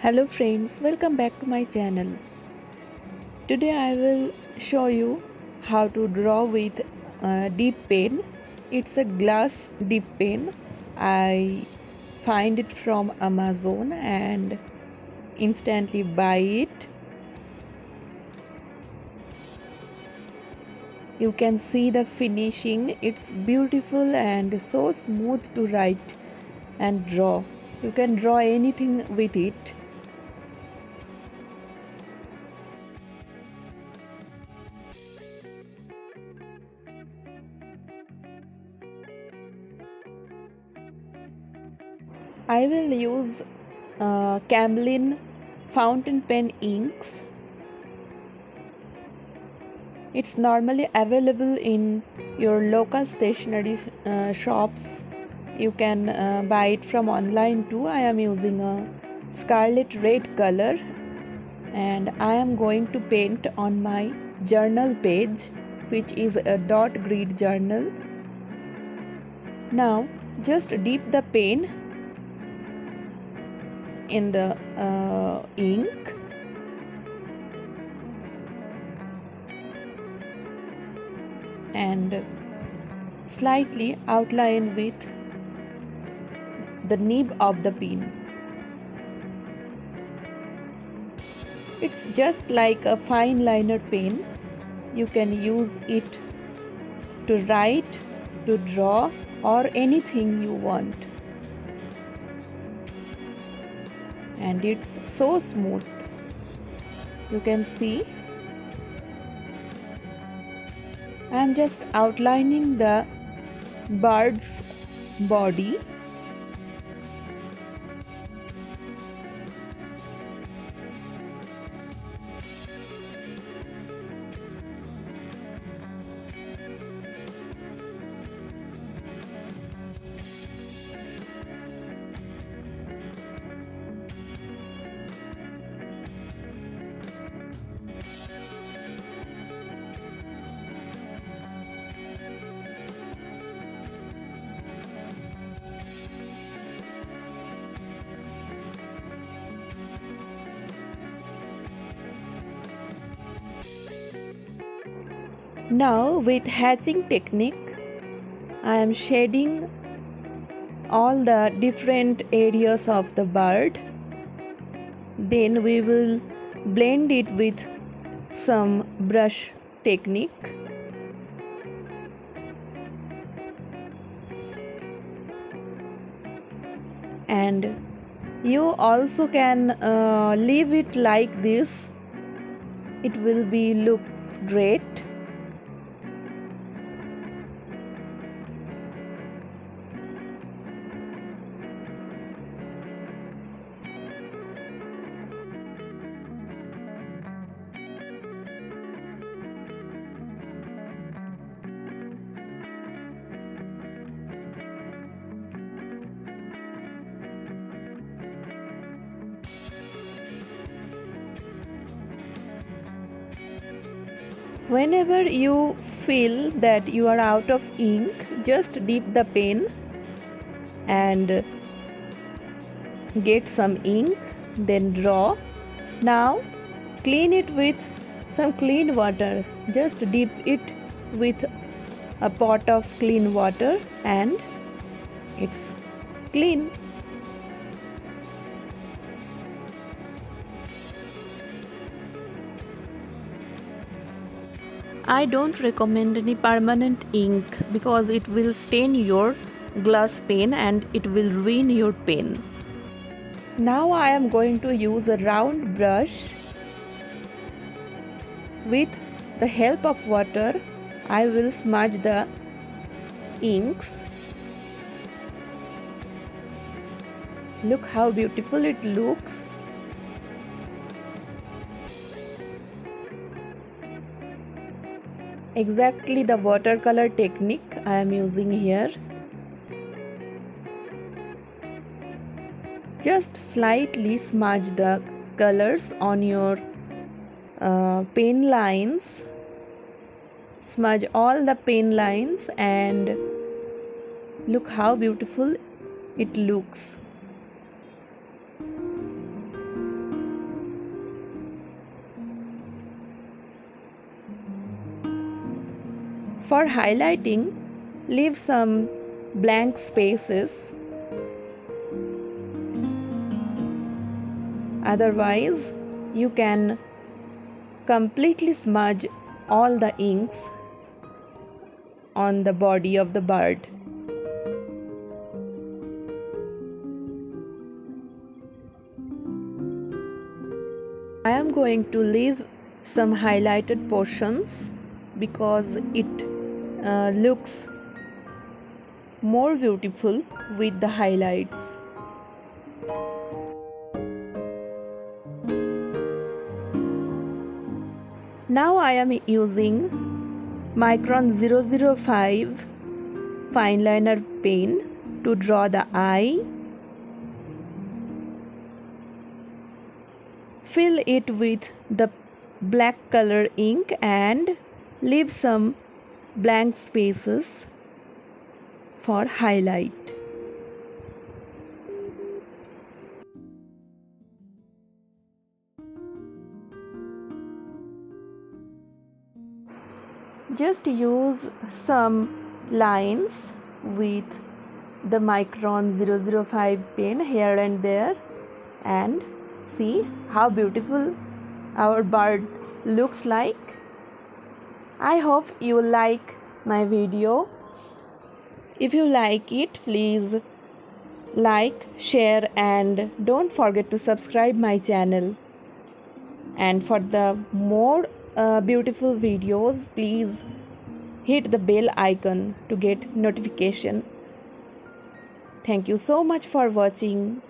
Hello friends, welcome back to my channel. Today I will show you how to draw with dip pen. It's a glass dip pen. I find it from Amazon and instantly buy it. You can see the finishing. It's beautiful and so smooth to write and draw. You can draw anything with it. I will use Camlin Fountain pen inks. It's normally available in your local stationery shops. You can buy it from online too. I am using a Scarlet Red color and I am going to paint on my journal page, which is a dot grid journal. Now just dip the pen in the ink and slightly outline with the nib of the pen. It's just like a fine liner pen. You can use it to write, to draw, or anything you want. And it's so smooth. You can see I'm just outlining the bird's body. Now with hatching technique, I am shading all the different areas of the bird. Then we will blend it with some brush technique. And you also can leave it like this. It will be looks great. Whenever you feel that you are out of ink, just dip the pen and get some ink, then draw. Now clean it with some clean water. Just dip it with a pot of clean water and it's clean. I don't recommend any permanent ink because it will stain your glass pen and it will ruin your pen. Now I am going to use a round brush. With the help of water, I will smudge the inks. Look how beautiful it looks. Exactly the watercolor technique I am using here. Just slightly smudge the colors on your pen lines. Smudge all the pen lines and look how beautiful it looks. For highlighting, leave some blank spaces. Otherwise, you can completely smudge all the inks on the body of the bird. I am going to leave some highlighted portions because it looks more beautiful with the highlights. Now I am using Micron 005 fine liner pen to draw the eye. Fill it with the black color ink and leave some blank spaces for highlight. Just use some lines with the Micron 005 pen here and there and see how beautiful our bird looks like. I hope you like my video. If you like it, please like, share and don't forget to subscribe my channel. And for the more beautiful videos, please hit the bell icon to get notification. Thank you so much for watching.